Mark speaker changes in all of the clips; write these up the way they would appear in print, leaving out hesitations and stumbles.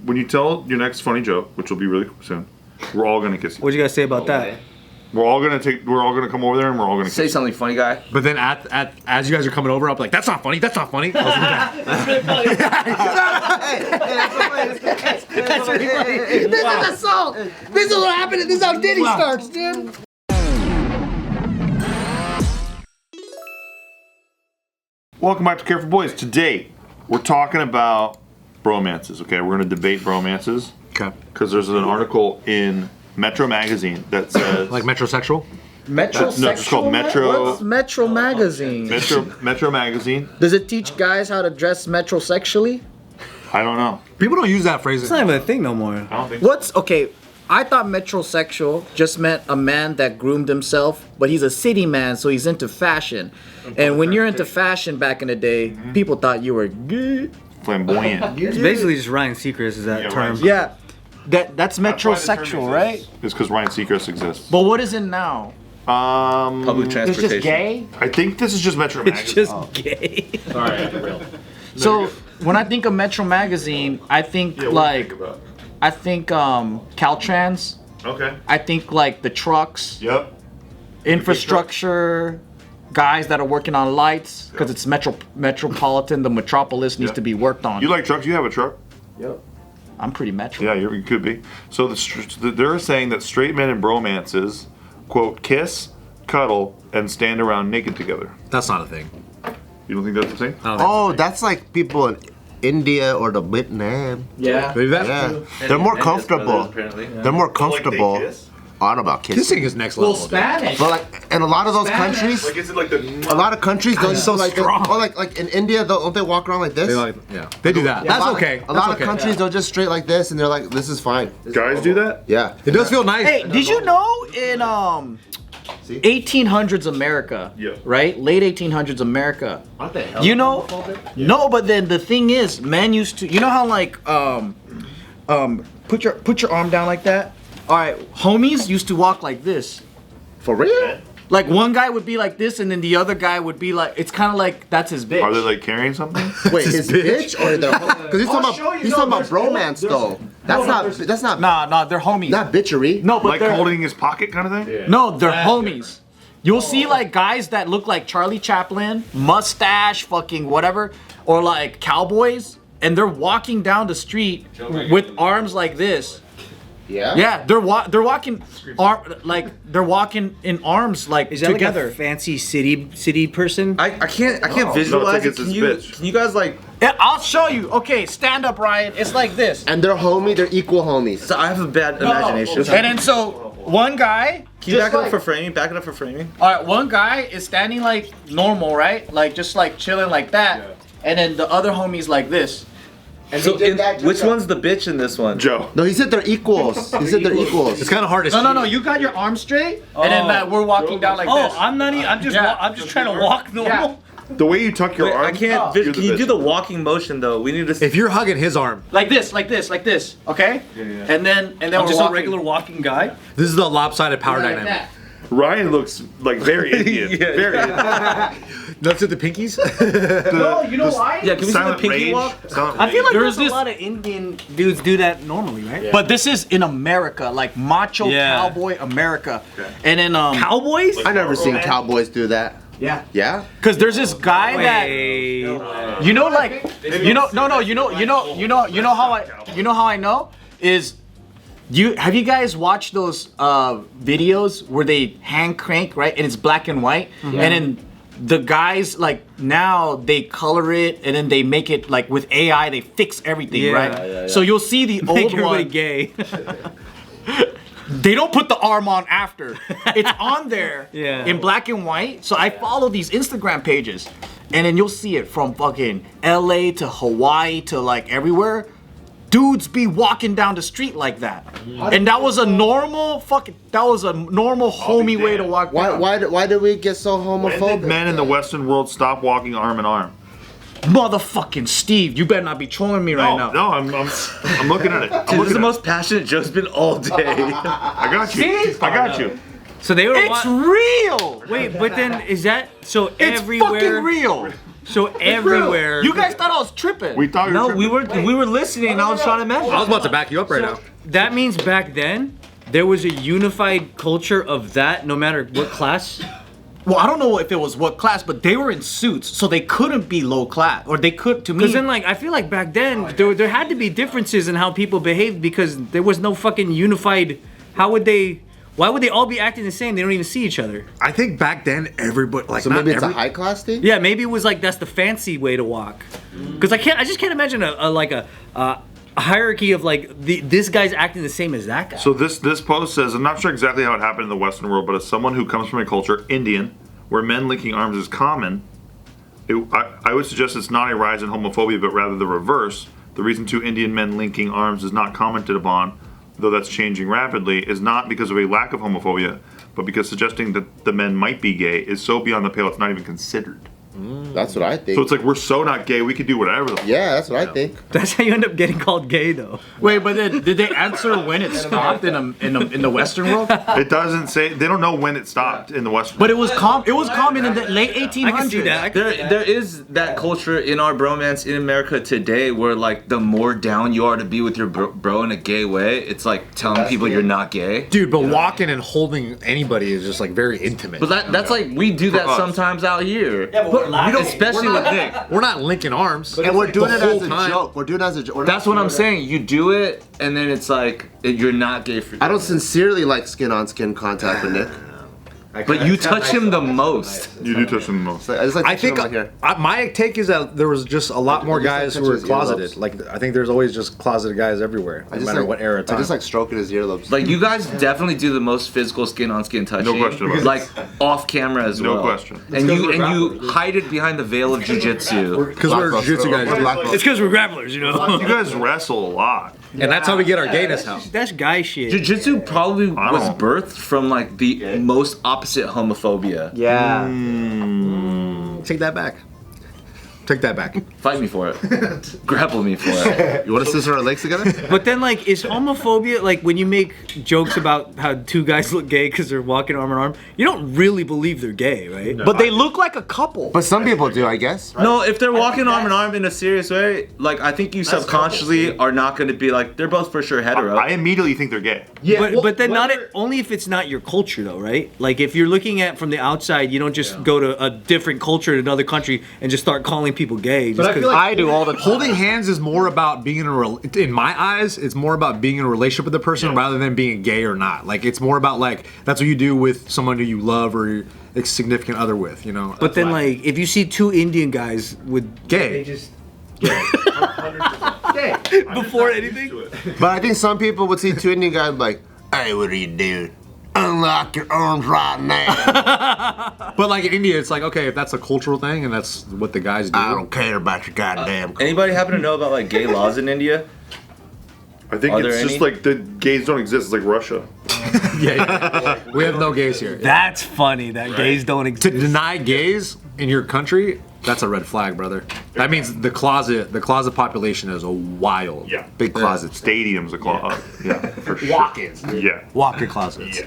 Speaker 1: when you tell your next funny joke, which will be really soon, we're all gonna kiss you.
Speaker 2: What you guys say about that?
Speaker 1: We're all gonna come over there and we're all gonna
Speaker 3: say something funny, guy.
Speaker 4: But then as you guys are coming over, I'm like, that's not funny. That's not funny. That's really funny.
Speaker 2: That's really funny. This is assault. This is what happened. This is how Diddy starts, dude.
Speaker 1: Welcome back to Care for Boys. Today, we're talking about bromances, okay? We're going to debate bromances.
Speaker 4: Okay.
Speaker 1: Because there's an article in Metro Magazine that says...
Speaker 4: Like metrosexual?
Speaker 2: Metrosexual?
Speaker 1: No, it's called Metro...
Speaker 2: What's Metro Magazine?
Speaker 1: Metro Magazine.
Speaker 2: Does it teach guys how to dress metrosexually?
Speaker 1: I don't know.
Speaker 4: People don't use that phrase.
Speaker 2: It's not even a thing no more.
Speaker 1: I don't think so.
Speaker 2: What's... Okay, I thought metrosexual just meant a man that groomed himself, but he's a city man, so he's into fashion. And when you're into fashion back in the day, people thought you were gay.
Speaker 1: Flamboyant.
Speaker 5: It's basically just Ryan Seacrest is that term.
Speaker 2: Yeah, that's metrosexual, right?
Speaker 1: It's because Ryan Seacrest exists.
Speaker 2: But what is it now?
Speaker 3: Public transportation.
Speaker 2: It's just gay?
Speaker 1: I think this is just Metro Magazine.
Speaker 2: It's just gay.
Speaker 1: Sorry,
Speaker 2: So when I think of Metro Magazine, I think Caltrans.
Speaker 1: Okay.
Speaker 2: I think like the trucks.
Speaker 1: Yep.
Speaker 2: Infrastructure. Guys that are working on lights because it's metropolitan. The metropolis needs to be worked on.
Speaker 1: You like trucks? You have a truck?
Speaker 2: Yep. I'm pretty metro.
Speaker 1: Yeah, you could be. So they're saying that straight men in bromances, quote, kiss, cuddle, and stand around naked together.
Speaker 4: That's not a thing.
Speaker 1: You don't think that's a thing?
Speaker 6: Oh, that's like people in India or the Vietnam.
Speaker 2: Yeah.
Speaker 4: Maybe that's
Speaker 6: Yeah. They're more comfortable. They're more comfortable.
Speaker 1: Like they kiss?
Speaker 6: I don't know about kissing.
Speaker 4: Kissing is next level.
Speaker 2: Well, Spanish.
Speaker 6: But like in a lot of those countries,
Speaker 1: Like, is it like the...
Speaker 6: a lot of countries don't
Speaker 4: so
Speaker 6: like
Speaker 4: strong.
Speaker 6: or like in India, don't they walk around like this?
Speaker 4: They do that. That's okay.
Speaker 6: A lot of countries they'll just straight like this, and they're like, this is fine.
Speaker 1: Guys do that?
Speaker 6: Yeah.
Speaker 4: It does feel nice.
Speaker 2: Hey, did you know in 1800s America, right? Late 1800s America.
Speaker 6: What the hell?
Speaker 2: You know? No, but then the thing is, men used to. You know how like put your arm down like that. All right, homies used to walk like this.
Speaker 6: For real?
Speaker 2: Like one guy would be like this, and then the other guy would be like. It's kind of like that's his bitch.
Speaker 1: Are they like carrying something?
Speaker 6: Wait, his bitch or the? Because he's talking about bromance though. That's not.
Speaker 2: Nah, they're homies.
Speaker 6: Not bitchery.
Speaker 2: No, but
Speaker 1: Like
Speaker 2: they're
Speaker 1: holding his pocket kind of thing? Yeah.
Speaker 2: no, they're homies. You'll see like guys that look like Charlie Chaplin, mustache, fucking whatever, or like cowboys, and they're walking down the street with arms like this.
Speaker 6: Yeah.
Speaker 2: Yeah, they're walking they're walking in arms like
Speaker 5: Is that
Speaker 2: together.
Speaker 5: like a fancy city person?
Speaker 3: I can't visualize
Speaker 1: like
Speaker 3: it.
Speaker 1: it's
Speaker 3: Can
Speaker 1: his
Speaker 3: you
Speaker 1: bitch.
Speaker 3: can you guys like?
Speaker 2: Yeah, I'll show you. Okay, stand up, Ryan. It's like this.
Speaker 6: And they're equal homies.
Speaker 3: So I have a bad imagination.
Speaker 2: And then so one guy.
Speaker 3: Can you back it up for framing? Back it up for framing.
Speaker 2: All right, one guy is standing like normal, right? Like just like chilling like that, and then the other homie's like this.
Speaker 6: And
Speaker 3: So which one's the bitch in this one?
Speaker 1: Joe.
Speaker 6: No, he said they're equals. He said they're equals.
Speaker 4: It's kind of hard to see.
Speaker 2: No. You got your arms straight, and then we're walking down like this.
Speaker 5: I'm not. I'm just trying to walk normal.
Speaker 1: The way you tuck your arm.
Speaker 3: I can't. Can you do the walking motion though? We need to.
Speaker 4: If you're hugging his arm,
Speaker 2: Like this. Okay. And then
Speaker 5: I'm
Speaker 2: we're
Speaker 5: just
Speaker 2: walking.
Speaker 5: a regular walking guy.
Speaker 4: this is the lopsided power
Speaker 2: like
Speaker 4: dynamic.
Speaker 2: that.
Speaker 1: Ryan looks like very Indian. Very Indian.
Speaker 4: Let's do the pinkies.
Speaker 2: No, you know why?
Speaker 3: Yeah, can we see the pinky walk?
Speaker 5: I feel like
Speaker 2: There's
Speaker 5: there's
Speaker 2: this-
Speaker 5: a lot of Indian dudes do that normally, right?
Speaker 2: But this is in America, like macho
Speaker 5: Yeah.
Speaker 2: cowboy America, and then
Speaker 5: Cowboys?
Speaker 6: I never seen cowboys do that.
Speaker 2: yeah,
Speaker 6: Yeah.
Speaker 2: because there's this guy that. You know, like, you know how I know is, have you guys watched those videos where they hand crank, right, and it's black and white, and then the guys like now they color it and then they make it like with AI they fix everything, right? So you'll see the
Speaker 5: Make
Speaker 2: old
Speaker 5: everybody
Speaker 2: one.
Speaker 5: gay.
Speaker 2: They don't put the arm on after. It's on there in black and white. So I follow these Instagram pages, and then you'll see it from fucking LA to Hawaii to like everywhere. Dudes be walking down the street like that, and that was a normal homie way to walk. down.
Speaker 6: Why did we get so
Speaker 1: When did
Speaker 6: homophobic?
Speaker 1: men in the Western world stop walking arm in arm?
Speaker 2: Motherfucking Steve, you better not be trolling me right now.
Speaker 1: No, I'm looking at it.
Speaker 3: Dude, this is the most passionate Joe's been all day.
Speaker 1: I got you.
Speaker 2: See?
Speaker 1: I got you.
Speaker 5: So they were.
Speaker 2: It's real.
Speaker 5: Wait, but then is that so
Speaker 2: It's
Speaker 5: everywhere?
Speaker 2: fucking real.
Speaker 5: So everywhere.
Speaker 2: You guys thought I was tripping.
Speaker 1: We thought you
Speaker 3: No,
Speaker 1: were
Speaker 3: we were listening, and I was trying to mention.
Speaker 4: I was about to back you up right now.
Speaker 5: That means back then there was a unified culture of that, no matter what class.
Speaker 2: Well, I don't know if it was what class, but they were in suits, so they couldn't be low class, or they could to me.
Speaker 5: Because then, like, I feel like back then there had to be differences in how people behaved because there was no fucking unified. How would they? Why would they all be acting the same? They don't even see each other.
Speaker 4: I think back then everybody like
Speaker 6: So
Speaker 4: not
Speaker 6: maybe it's a
Speaker 4: every-
Speaker 6: high class thing.
Speaker 5: Yeah, maybe it was like that's the fancy way to walk. Because I just can't imagine a hierarchy of like this guy's acting the same as that guy.
Speaker 1: So this post says, I'm not sure exactly how it happened in the Western world, but as someone who comes from a culture, Indian, where men linking arms is common, I would suggest it's not a rise in homophobia, but rather the reverse. The reason two Indian men linking arms is not commented upon, though that's changing rapidly, is not because of a lack of homophobia, but because suggesting that the men might be gay is so beyond the pale it's not even considered.
Speaker 6: That's what I think.
Speaker 1: So it's like we're so not gay, we could do whatever the
Speaker 6: Yeah, that's what I think.
Speaker 5: That's how you end up getting called gay, though.
Speaker 2: Wait, but then did they answer when it stopped in the Western world?
Speaker 1: It doesn't say, they don't know when it stopped in the Western
Speaker 2: But it was common in the late 1800s.
Speaker 5: I can see that.
Speaker 3: There is that culture in our bromance in America today where like the more down you are to be with your bro in a gay way, it's like telling people you're not gay.
Speaker 4: Dude, but walking and holding anybody is just like very intimate.
Speaker 3: But that's like we do that
Speaker 1: us.
Speaker 3: sometimes out here.
Speaker 5: Yeah, but
Speaker 3: we don't, especially with Nick.
Speaker 4: we're not linking arms.
Speaker 6: And we're doing
Speaker 4: the
Speaker 6: it as
Speaker 4: whole
Speaker 6: a
Speaker 4: time.
Speaker 6: joke. We're doing it as a joke.
Speaker 3: That's what I'm saying. You do it, and then it's like you're not gay for.
Speaker 6: I don't sincerely like skin-on-skin contact with Nick.
Speaker 3: But you touch him the most.
Speaker 1: You do touch them the most.
Speaker 6: I just like to
Speaker 4: I think
Speaker 6: chill right here.
Speaker 4: my take is that there was just a lot more guys who were closeted. Like I think there's always just closeted guys everywhere, no matter what era of time.
Speaker 6: I just like stroking his earlobes.
Speaker 3: Like you guys definitely do the most physical skin-on-skin touching.
Speaker 1: No question about it.
Speaker 3: Like off camera as
Speaker 1: No
Speaker 3: well.
Speaker 1: question.
Speaker 3: And you hide it behind the veil of jujitsu.
Speaker 4: because we're jiu-jitsu guys,
Speaker 5: It's because we're grapplers, you know.
Speaker 1: You guys wrestle a lot.
Speaker 4: and that's how we get our gayness out.
Speaker 5: That's guy shit.
Speaker 3: Jiu-jitsu probably
Speaker 1: I
Speaker 3: was
Speaker 1: don't-
Speaker 3: birthed from like the most opposite homophobia.
Speaker 6: Yeah.
Speaker 4: Take that back. Take that back.
Speaker 3: Fight me for it. Grapple me for it.
Speaker 6: You want to scissor our legs together?
Speaker 5: But then, like, is homophobia like when you make jokes about how two guys look gay because they're walking arm in arm? You don't really believe they're gay, right?
Speaker 2: But they look like a couple.
Speaker 6: But some people do, I guess.
Speaker 3: No, if they're walking arm in arm in a serious way, like I think you subconsciously are not going to be like they're both for sure hetero.
Speaker 1: I immediately think they're gay.
Speaker 5: But then only if it's not your culture though, right? Like if you're looking at from the outside, you don't just go to a different culture in another country and just start calling people gay. Just
Speaker 4: I feel like
Speaker 2: I do all the time.
Speaker 4: holding hands is more about being in my eyes, it's more about being in a relationship with the person rather than being gay or not. Like it's more about like that's what you do with someone who you love or your significant other with, you know.
Speaker 5: But then like if you see two Indian guys with
Speaker 4: Gay.
Speaker 5: before anything,
Speaker 6: But I think some people would see two Indian guys like, hey, what are you doing? Unlock your arms right now.
Speaker 4: But like in India, it's like okay, if that's a cultural thing and that's what the guys do.
Speaker 6: I don't care about your goddamn.
Speaker 3: Anybody happen to know about like gay laws in India?
Speaker 1: I think
Speaker 3: Are there
Speaker 1: it's just
Speaker 3: any?
Speaker 1: like the gays don't exist. It's like Russia.
Speaker 4: We have no gays here.
Speaker 5: that's funny that gays don't
Speaker 4: To
Speaker 5: exist.
Speaker 4: deny gays in your country, that's a red flag, brother. That means the closet population is a wild.
Speaker 1: Yeah.
Speaker 6: Big closet.
Speaker 1: Stadiums, yeah, for sure.
Speaker 4: Walk-ins.
Speaker 1: Yeah.
Speaker 4: Walk-in closets.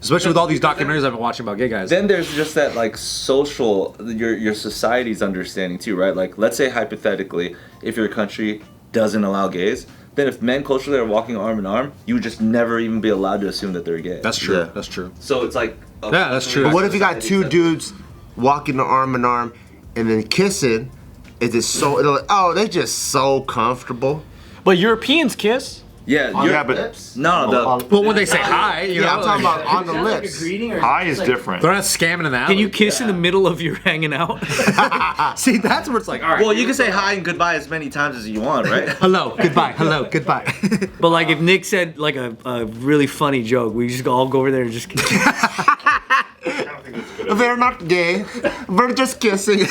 Speaker 4: Especially with all these documentaries I've been watching about gay guys.
Speaker 3: Then there's just that like social, your society's understanding too, right? Like let's say hypothetically, if your country doesn't allow gays, then if men culturally are walking arm in arm, you would just never even be allowed to assume that they're gay.
Speaker 4: That's true.
Speaker 6: Yeah.
Speaker 4: That's true.
Speaker 3: So it's like
Speaker 4: Yeah, that's true.
Speaker 6: But what if you got two dudes walking arm in arm and then kissing? Is it so? Like, oh, they're just so comfortable.
Speaker 2: But Europeans kiss.
Speaker 3: Yeah,
Speaker 1: Yeah, but
Speaker 3: no,
Speaker 4: Well, when they say hi, you
Speaker 6: Yeah,
Speaker 4: know,
Speaker 6: I'm talking about on the lips.
Speaker 1: high is different.
Speaker 4: they're not scamming in the alley.
Speaker 5: Can you kiss in the middle of your hanging out?
Speaker 4: See, that's where it's like, all right.
Speaker 3: well, you can say hi and goodbye as many times as you want, right?
Speaker 4: Hello, goodbye. Hello, goodbye.
Speaker 5: But like if Nick said like a really funny joke, we just all go over there and just
Speaker 6: They're not gay. We're just kissing.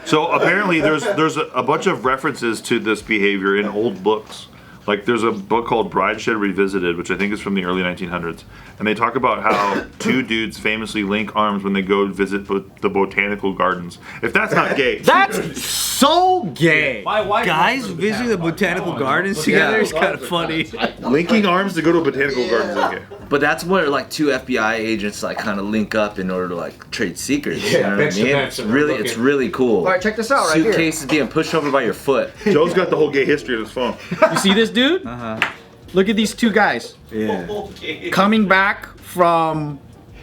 Speaker 1: So apparently, there's a bunch of references to this behavior in old books. Like there's a book called Brideshead Revisited, which I think is from the early 1900s, and they talk about how two dudes famously link arms when they go visit the botanical gardens. If that's not gay,
Speaker 2: That's so gay.
Speaker 5: Guys visiting the botanical gardens together is kind of funny.
Speaker 1: linking arms to go to a botanical garden is okay.
Speaker 3: But that's where like two FBI agents like kind of link up in order to like trade secrets. You know what I mean? It's really cool.
Speaker 2: All right, check this out right here.
Speaker 3: Suitcases being pushed over by your foot.
Speaker 1: Joe's got the whole gay history on his phone.
Speaker 2: You see this dude? Look at these two guys.
Speaker 3: Yeah.
Speaker 2: Coming back from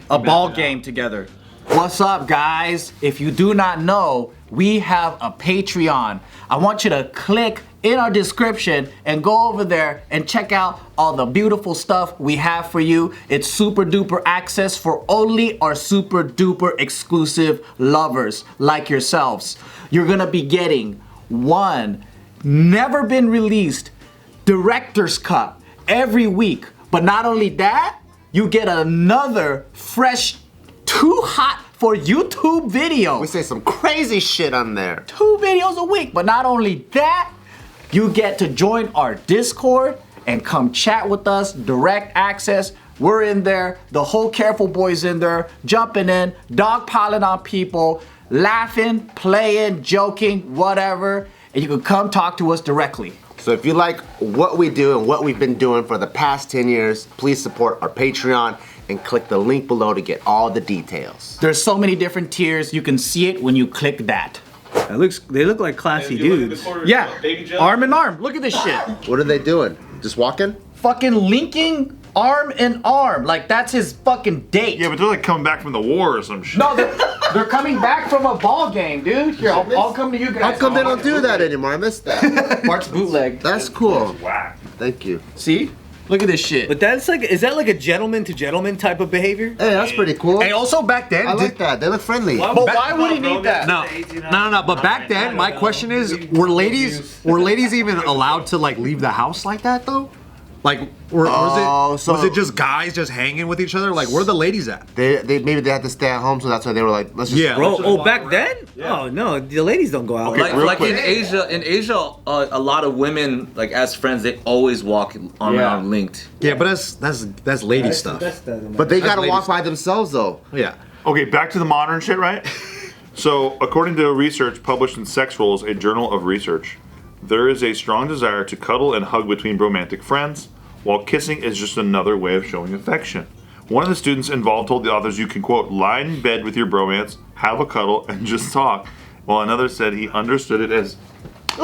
Speaker 2: a ball game together. What's up, guys? If you do not know, we have a Patreon. I want you to click in our description and go over there and check out all the beautiful stuff we have for you. It's super duper access for only our super duper exclusive lovers like yourselves. You're gonna be getting one never been released director's cut every week. But not only that, you get another fresh, too hot for YouTube video.
Speaker 6: We say some crazy shit on there.
Speaker 2: 2 videos a week. But not only that, you get to join our Discord and come chat with us, direct access. We're in there, the whole Careful Boys in there, jumping in, dogpiling on people, laughing, playing, joking, whatever. And you can come talk to us directly.
Speaker 6: So if you like what we do and what we've been doing for the past 10 years, please support our Patreon and click the link below to get all the details.
Speaker 2: There's so many different tiers. You can see it when you click that.
Speaker 5: They look like classy dudes.
Speaker 2: Yeah, arm in arm. Look at this shit.
Speaker 6: What are they doing? Just walking?
Speaker 2: Fucking linking arm in arm. Like that's his fucking date.
Speaker 1: Yeah, but they're like coming back from the war or some shit.
Speaker 2: No, they're coming back from a ball game, dude. Here, I'll come to you guys.
Speaker 6: How come they don't do that anymore? I missed that.
Speaker 2: Bart's bootleg.
Speaker 6: That's cool.
Speaker 1: Whack.
Speaker 6: Thank you.
Speaker 2: See? Look at this shit.
Speaker 5: But is that like a gentleman to gentleman type of behavior?
Speaker 6: Hey, that's pretty cool.
Speaker 4: Hey, also back then,
Speaker 6: I like that. They look friendly.
Speaker 2: But why would he need that?
Speaker 4: No. But back then, my question is, were ladies even allowed to like leave the house like that though? Like, was it just guys just hanging with each other? Like, where are the ladies at?
Speaker 6: They maybe they had to stay at home, so that's why they were like, let's just.
Speaker 4: Yeah.
Speaker 5: Bro, back then? Yeah. Oh no, the ladies don't go out.
Speaker 1: Okay,
Speaker 3: Like in Asia, a lot of women, like as friends, they always walk arm in arm linked.
Speaker 4: Yeah, but that's lady stuff.
Speaker 6: But they gotta walk by themselves though.
Speaker 4: Yeah.
Speaker 1: Okay, back to the modern shit, right? So, according to research published in Sex Roles, a journal of research, there is a strong desire to cuddle and hug between romantic friends, while kissing is just another way of showing affection. One of the students involved told the authors you can, quote, lie in bed with your bromance, have a cuddle, and just talk, while another said he understood it as a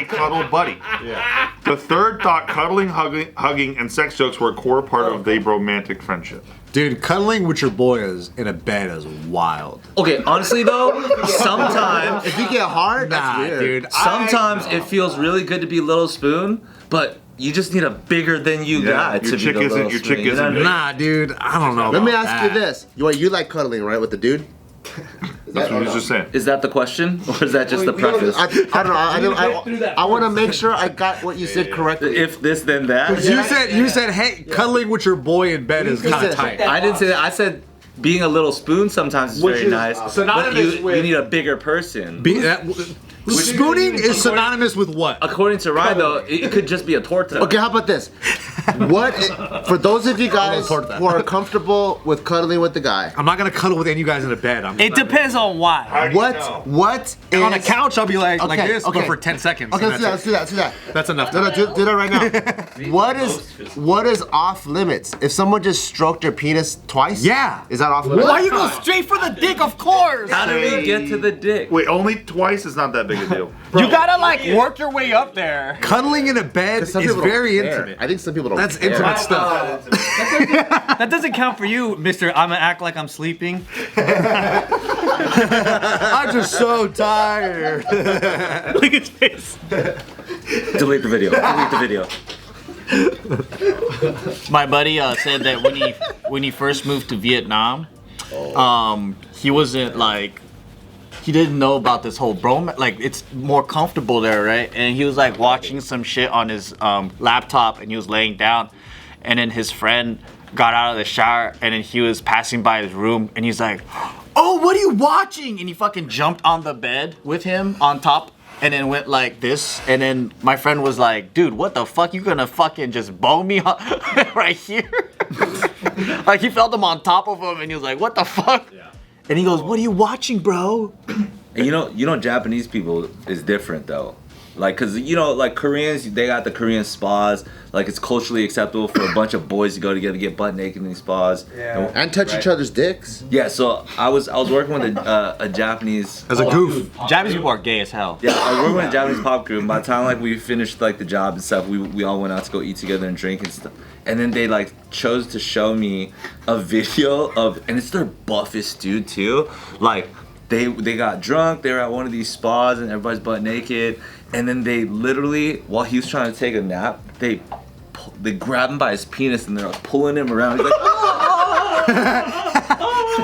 Speaker 1: cuddle buddy. Yeah. The third thought cuddling, hugging, and sex jokes were a core part of the romantic friendship.
Speaker 4: Dude, cuddling with your boy in a bed is wild.
Speaker 3: Okay, honestly though, sometimes
Speaker 6: If you get hard, that's weird.
Speaker 4: Dude.
Speaker 3: sometimes it feels really good to be little spoon, but you just need a bigger than you guy
Speaker 1: your
Speaker 3: to
Speaker 1: chick
Speaker 3: be the
Speaker 1: isn't-
Speaker 3: little
Speaker 1: your
Speaker 3: spoon.
Speaker 1: chick
Speaker 3: You know what I mean?
Speaker 4: Nah, dude, I don't know.
Speaker 6: Let me
Speaker 4: about
Speaker 6: ask you
Speaker 4: that.
Speaker 6: this: you like cuddling, right, with the dude?
Speaker 1: That's what he was just saying.
Speaker 3: Is that the question, or is that just the preface?
Speaker 6: I don't know. I want to make sure I got what you said correctly.
Speaker 3: If this, then that.
Speaker 4: You said, hey, cuddling with your boy in bed is kind of tight.
Speaker 3: I didn't say that. I said being a little spoon sometimes is very nice, but
Speaker 2: synonymous
Speaker 3: you
Speaker 2: with-
Speaker 3: need a bigger person.
Speaker 4: Spooning is synonymous with what?
Speaker 3: According to Ryan, though, it could just be a torta.
Speaker 6: Okay, how about this? For those of you guys who are comfortable with cuddling with the guy,
Speaker 4: I'm not gonna cuddle with any of you guys in a bed.
Speaker 5: It depends on why.
Speaker 6: what is
Speaker 4: On a couch, I'll be like
Speaker 6: Okay,
Speaker 4: this,
Speaker 6: okay.
Speaker 4: but for 10 seconds.
Speaker 6: Okay,
Speaker 4: and
Speaker 6: let's do
Speaker 4: that's
Speaker 6: that.
Speaker 4: That's enough.
Speaker 6: No, do that right now. What is off limits? If someone just stroked your penis twice,
Speaker 4: Yeah.
Speaker 6: is that off limits?
Speaker 2: Why you go straight for the dick, of course?
Speaker 3: How do we get to the dick?
Speaker 1: Wait, only twice is not that big a deal.
Speaker 2: You gotta like work your way up there.
Speaker 4: Cuddling in a bed is
Speaker 6: Some people don't
Speaker 4: very
Speaker 6: care.
Speaker 4: intimate.
Speaker 6: I think some people don't.
Speaker 4: That's
Speaker 6: care.
Speaker 4: intimate stuff.
Speaker 5: That doesn't count for you, Mr. I'm gonna act like I'm sleeping.
Speaker 4: I'm just so tired.
Speaker 5: Look at his face.
Speaker 3: Delete the video. Delete the video.
Speaker 2: My buddy said that when he first moved to Vietnam, he wasn't like, he didn't know about this whole bromance. Like, it's more comfortable there, right? And he was like watching some shit on his laptop, and he was laying down, and then his friend got out of the shower, and then he was passing by his room, and he's like, "Oh, what are you watching?" And he fucking jumped on the bed with him on top and then went like this, and then my friend was like, dude, what the fuck? You gonna fucking just bow me right here? Like he felt him on top of him, and he was like, what the fuck? Yeah. And he goes, what are you watching, bro?
Speaker 3: And you know, Japanese people is different though. Like, cause like Koreans, they got the Korean spas. Like, it's culturally acceptable for a bunch of boys to go together, get butt naked in these spas.
Speaker 2: Yeah.
Speaker 6: And touch each other's dicks.
Speaker 3: Yeah. So I was working with a Japanese.
Speaker 4: As a goof.
Speaker 2: Japanese people are gay as hell.
Speaker 3: Yeah, I was working with a Japanese pop group. And by the time like we finished like the job and stuff, we all went out to go eat together and drink and stuff. And then they like chose to show me a video of, and it's their buffest dude too. Like they got drunk. They were at one of these spas and everybody's butt naked. And then they literally, while he was trying to take a nap, they grab him by his penis and they're like, pulling him around. He's like,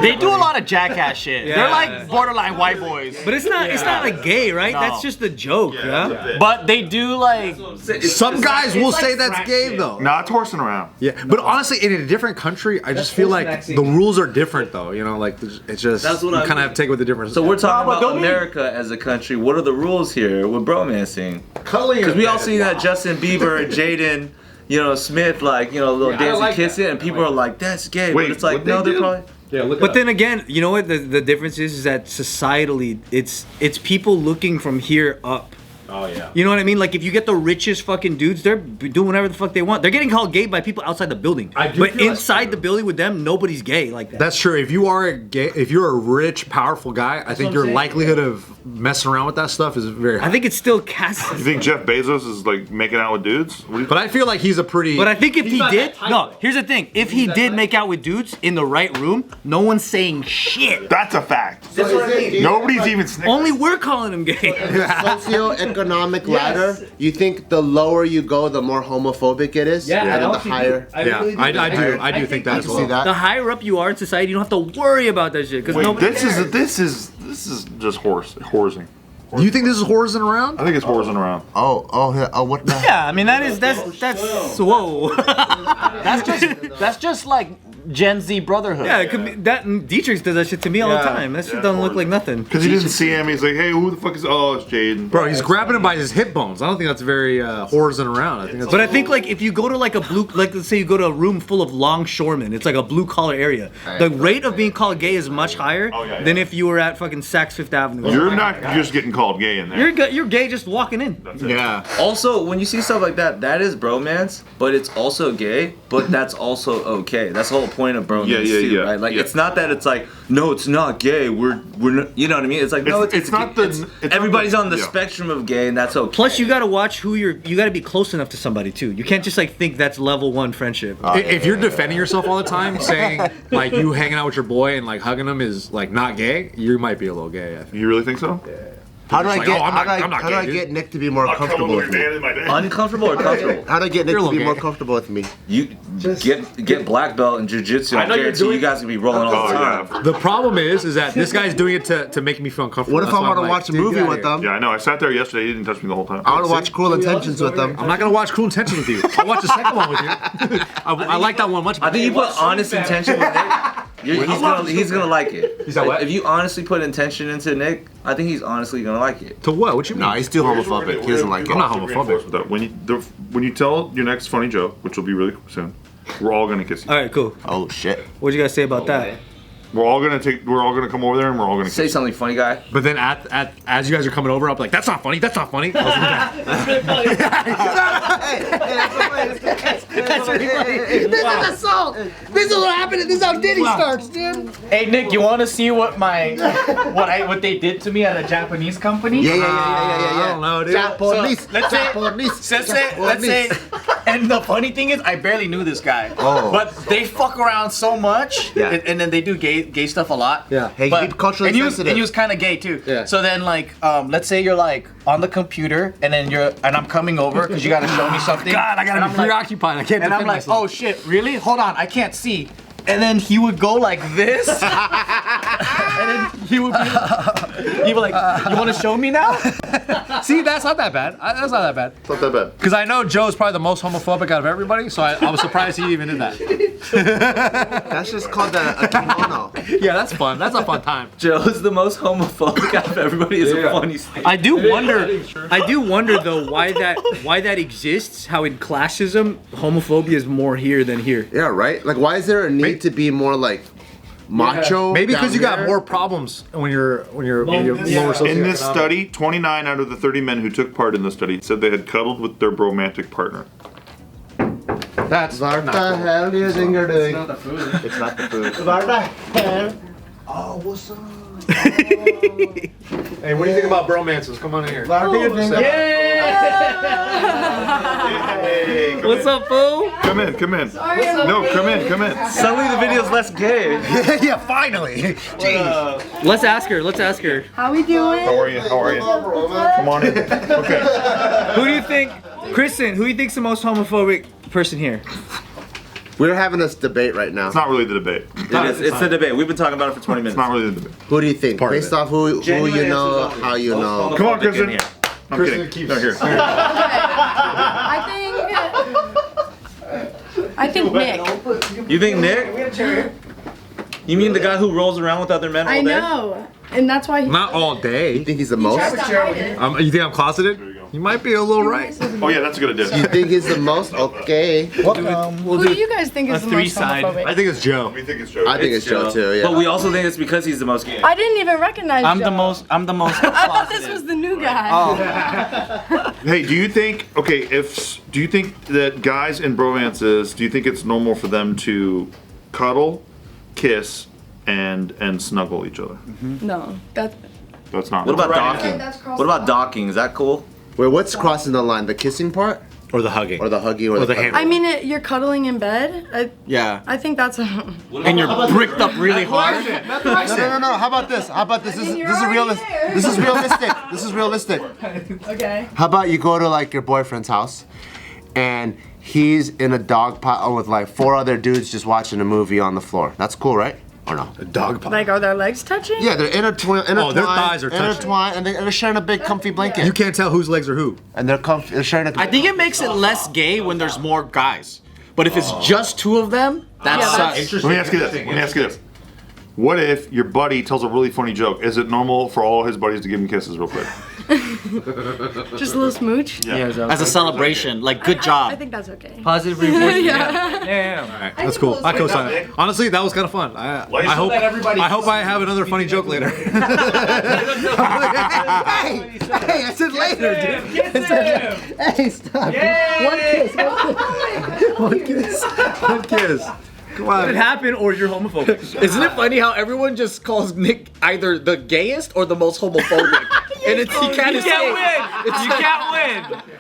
Speaker 2: They do a lot of jackass shit.
Speaker 5: Yeah.
Speaker 2: They're like borderline white boys.
Speaker 5: But it's not like gay, right?
Speaker 2: No.
Speaker 5: That's just a joke, yeah?
Speaker 2: But they do like.
Speaker 4: Some guys will
Speaker 2: like
Speaker 4: say that's
Speaker 2: frat
Speaker 4: gay
Speaker 2: shit.
Speaker 4: though.
Speaker 1: Nah, it's horsing around.
Speaker 4: Yeah, but honestly, in a different country, I just feel like the rules are different though. You know, like it's just
Speaker 3: That's what
Speaker 4: you
Speaker 3: I
Speaker 4: kind of
Speaker 3: mean.
Speaker 4: have to take with the difference.
Speaker 3: So we're talking
Speaker 2: but
Speaker 3: about
Speaker 2: don't
Speaker 3: America as a country. What are the rules here with bromancing? Because we all see that Justin Bieber and Jaden, Smith, like, little dancing,
Speaker 4: like
Speaker 3: kissing, and people are like, that's gay.
Speaker 1: Wait,
Speaker 3: but it's like,
Speaker 1: what'd
Speaker 3: no,
Speaker 1: they
Speaker 3: they're
Speaker 1: do?
Speaker 3: probably.
Speaker 4: Yeah, look
Speaker 5: But then again, you know what the difference is that societally it's people looking from here up.
Speaker 4: Oh yeah.
Speaker 5: You know what I mean? Like if you get the richest fucking dudes, they're doing whatever the fuck they want. They're getting called gay by people outside the building.
Speaker 4: I do
Speaker 5: But
Speaker 4: feel that's
Speaker 5: inside
Speaker 4: true.
Speaker 5: the building with them, nobody's gay like that.
Speaker 4: That's true. If you are if you're a rich, powerful guy, I think
Speaker 5: what I'm
Speaker 4: your
Speaker 5: saying.
Speaker 4: likelihood of messing around with that stuff is very high.
Speaker 5: I think it's still cast.
Speaker 1: You think Jeff Bezos is like making out with dudes? What do you
Speaker 4: But I feel like he's a pretty.
Speaker 5: But I think if he did, here's the thing. If he did make out with dudes in the right room, no one's saying shit.
Speaker 1: That's a fact. Nobody's even snickering.
Speaker 5: Only we're calling him gay.
Speaker 6: Socioeconomic ladder. You think the lower you go, the more homophobic it is? And then the higher.
Speaker 4: I do think that
Speaker 6: I
Speaker 4: as
Speaker 6: can
Speaker 4: well.
Speaker 6: see that.
Speaker 5: The higher up you are in society, you don't have to worry about that shit because
Speaker 1: Wait,
Speaker 5: nobody
Speaker 1: this is just horsing.
Speaker 4: Do you think this is horsing around?
Speaker 1: I think it's horsing around.
Speaker 6: What the?
Speaker 5: Yeah, I mean that's whoa.
Speaker 2: That's just like Gen Z brotherhood.
Speaker 5: Yeah, it could be, that Dietrich does that shit to me all the time. That shit doesn't look like nothing.
Speaker 1: Because he didn't see him. He's like, hey, who the fuck is? Oh, it's Jaden.
Speaker 4: Bro, he's grabbing him by his hip bones. I don't think that's very horsing around. I think that's.
Speaker 5: But I think like if you go to like a blue, like let's say you go to a room full of longshoremen, it's like a blue collar area. The rate of being called gay is much higher than if you were at fucking Saks Fifth Avenue.
Speaker 1: You're not just getting called gay in there.
Speaker 5: You're gay just walking in.
Speaker 1: That's it.
Speaker 2: Yeah.
Speaker 3: Also, when you see stuff like that, that is bromance, but it's also gay, but that's also okay. That's the whole point of bromance too, right? Like, it's not that it's like, no, it's not gay, we're not, you know what I mean? It's like, no,
Speaker 1: It's not the- it's not
Speaker 3: everybody's
Speaker 1: the-
Speaker 3: on the
Speaker 1: yeah.
Speaker 3: spectrum of gay, and that's okay.
Speaker 5: Plus, you gotta watch who you gotta be close enough to somebody too. You can't just like think that's level 1 friendship.
Speaker 4: If you're defending yourself all the time, saying like you hanging out with your boy and like hugging him is like not gay, you might be a little gay. I think.
Speaker 1: You really think so?
Speaker 6: How do I
Speaker 4: like,
Speaker 6: get?
Speaker 4: oh, I'm
Speaker 6: How
Speaker 4: not
Speaker 6: do I
Speaker 4: gay,
Speaker 6: get Nick to be more comfortable with me?
Speaker 3: Uncomfortable or comfortable?
Speaker 6: How do I get Nick
Speaker 4: You're a
Speaker 6: to be
Speaker 4: little
Speaker 6: more
Speaker 4: gay.
Speaker 6: comfortable with me?
Speaker 3: You get black belt in jiu-jitsu. I guarantee you guys can be rolling all the time.
Speaker 4: The problem is that this guy's doing it to make me feel uncomfortable.
Speaker 6: What if
Speaker 4: That's
Speaker 6: I
Speaker 4: why
Speaker 6: want to
Speaker 4: I'm
Speaker 6: watch a
Speaker 4: dude,
Speaker 6: movie
Speaker 4: get outta
Speaker 6: with
Speaker 4: here.
Speaker 6: them?
Speaker 1: Yeah, I know. I sat there yesterday. He didn't touch me the whole time.
Speaker 6: I want to watch Cruel Intentions with them.
Speaker 4: I'm not gonna watch Cruel Intentions with you. I'll watch the second one with you. I like that one much better.
Speaker 3: I think you put honest intention with Nick. He's gonna like it.
Speaker 4: He's like, what?
Speaker 3: If you honestly put intention into Nick, I think he's honestly gonna like it.
Speaker 4: To what? What you mean?
Speaker 6: No, he's too homophobic. He doesn't like it.
Speaker 4: I'm not homophobic.
Speaker 1: With that. When you tell your next funny joke, which will be really soon, we're all gonna kiss you.
Speaker 5: All right, cool.
Speaker 6: Oh shit.
Speaker 5: What you guys say about that?
Speaker 1: We're all gonna come over there and we're all gonna
Speaker 3: Say
Speaker 1: kiss.
Speaker 3: something funny, guy.
Speaker 4: But then as you guys are coming over, I'm like, that's not funny. That's not funny.
Speaker 6: This is assault. This is what happened. This is how Diddy starts, dude.
Speaker 2: Hey Nick, you want to see what what they did to me at a Japanese company?
Speaker 6: Yeah.
Speaker 4: I don't know, dude.
Speaker 6: Japanese.
Speaker 2: let's say-
Speaker 6: Japanese.
Speaker 2: Let's say, and the funny thing is, I barely knew this guy.
Speaker 6: Oh.
Speaker 2: But they fuck around so much,
Speaker 6: Yeah.
Speaker 2: and then they do gay stuff a lot.
Speaker 4: Yeah.
Speaker 6: Hey,
Speaker 2: But-
Speaker 6: keep culturally
Speaker 2: and he was,
Speaker 6: sensitive.
Speaker 2: and he was kind of gay too.
Speaker 4: Yeah.
Speaker 2: So then, like, let's say you're like on the computer, and then I'm coming over because you gotta show me something.
Speaker 5: God, I gotta
Speaker 2: And
Speaker 5: be
Speaker 2: I'm like-
Speaker 4: Preoccupied. I can't
Speaker 2: And I'm
Speaker 4: defend
Speaker 2: like,
Speaker 4: myself.
Speaker 2: oh shit, really? Hold on, I can't see. and then he would go like this, and then he would be like, "You want to show me now?"
Speaker 4: See, that's not that bad. That's not that bad.
Speaker 1: It's not that bad.
Speaker 4: Because I know Joe's probably the most homophobic out of everybody, so I was surprised he even did that.
Speaker 6: That's just called a kimono.
Speaker 4: Yeah, that's fun. That's a fun time.
Speaker 3: Joe's the most homophobic out of everybody is a funny statement.
Speaker 5: I do wonder though why that exists. How in classism, homophobia is more here than here.
Speaker 6: Yeah, right? Like, why is there a need to be more like macho?
Speaker 4: Maybe because you got
Speaker 6: down
Speaker 4: more problems when you're lower socioeconomic.
Speaker 1: In this study, 29 out of the 30 men who took part in the study said they had cuddled with their romantic partner.
Speaker 4: That's
Speaker 6: What
Speaker 4: not
Speaker 6: the hell do you think you're doing?
Speaker 7: Not the food.
Speaker 6: It's not the food. What the hell? Oh, what's up?
Speaker 4: Hey, what do you think about bromances? Come on in here.
Speaker 6: What do you think?
Speaker 1: Hey,
Speaker 5: What's up, fool?
Speaker 1: Come in. No, come in.
Speaker 3: Suddenly the video's less gay.
Speaker 4: Yeah, finally. Jeez.
Speaker 5: Let's ask her.
Speaker 8: How we doing?
Speaker 1: How are you? Come on in. Okay.
Speaker 5: Who do you think, Kristen? Who do you think's the most homophobic person here?
Speaker 6: We're having this debate right now.
Speaker 1: It's not really the debate.
Speaker 3: It's the debate. We've been talking about it for 20 minutes.
Speaker 1: It's not really the debate.
Speaker 6: Who do you think?
Speaker 4: part of
Speaker 6: Based
Speaker 4: it.
Speaker 6: off who
Speaker 3: Genuine
Speaker 6: you know,
Speaker 3: answers
Speaker 6: how you know.
Speaker 1: Come on,
Speaker 3: Homophobic in
Speaker 1: Kristen.
Speaker 3: here.
Speaker 1: I'm kidding. No, here.
Speaker 8: I think Nick.
Speaker 3: You think Nick? You mean the guy who rolls around with other men all
Speaker 8: I
Speaker 3: day?
Speaker 8: know. And that's why he
Speaker 4: Not all day.
Speaker 6: You think he's the most?
Speaker 4: You think I'm closeted? You might be a little right.
Speaker 1: Oh yeah, that's a good idea.
Speaker 6: You think he's the most? Okay.
Speaker 8: Who do you guys think is the most
Speaker 5: three-side.
Speaker 8: homophobic?
Speaker 4: I think it's Joe.
Speaker 1: We think it's Joe.
Speaker 6: I think it's Joe too, yeah.
Speaker 3: But we also think it's because he's the most gay.
Speaker 8: I didn't even recognize
Speaker 2: I'm
Speaker 8: Joe.
Speaker 2: the most.
Speaker 8: I thought this was the new guy.
Speaker 1: Hey, do you think that guys in bromances, do you think it's normal for them to cuddle, kiss, and snuggle each other?
Speaker 8: No, that's
Speaker 1: That's not.
Speaker 3: What about
Speaker 8: Right.
Speaker 3: docking?
Speaker 8: That's crossed
Speaker 3: What about
Speaker 8: the
Speaker 3: docking? Is that cool?
Speaker 6: Wait, what's crossing the line? The kissing part?
Speaker 4: Or the hugging.
Speaker 6: Or the hugging or
Speaker 4: Or
Speaker 6: the
Speaker 4: the hand.
Speaker 6: cuddling?
Speaker 8: I mean, you're cuddling in bed.
Speaker 2: Yeah.
Speaker 8: I think that's a.
Speaker 2: And you're bricked up really hard.
Speaker 6: No. How about this? This is realistic. This is realistic. This is realistic.
Speaker 8: Okay.
Speaker 6: How about you go to like your boyfriend's house, and he's in a dog pile with like 4 other dudes just watching a movie on the floor. That's cool, right? Or no?
Speaker 4: A dog pile.
Speaker 8: Like, are their legs touching?
Speaker 6: Yeah, they're intertwined.
Speaker 4: Oh, their thighs are touching.
Speaker 6: intertwined, and they're sharing a big comfy blanket.
Speaker 4: You can't tell whose legs are who.
Speaker 6: And they're comfy. They're sharing a.
Speaker 2: I think it makes it less gay when there's more guys. But if it's just 2 of them, that's
Speaker 8: Yeah,
Speaker 2: sus.
Speaker 1: Let me ask you this. What if your buddy tells a really funny joke? Is it normal for all his buddies to give him kisses real quick?
Speaker 8: Just a little smooch?
Speaker 1: Yeah.
Speaker 2: As a celebration, like good
Speaker 8: I
Speaker 2: job.
Speaker 8: think that's okay.
Speaker 5: Positive reinforcement.
Speaker 8: Yeah.
Speaker 4: All right, that's cool. I co-sign it. Honestly, that was kind of fun. I hope I have another funny joke later. Hey, I said later, dude. Hey, stop. One kiss. Come on.
Speaker 5: It happened, or you're homophobic.
Speaker 2: Isn't it funny how everyone just calls Nick either the gayest or the most homophobic? And it's, he can't
Speaker 5: You
Speaker 2: escape.
Speaker 5: can't win. You can't win.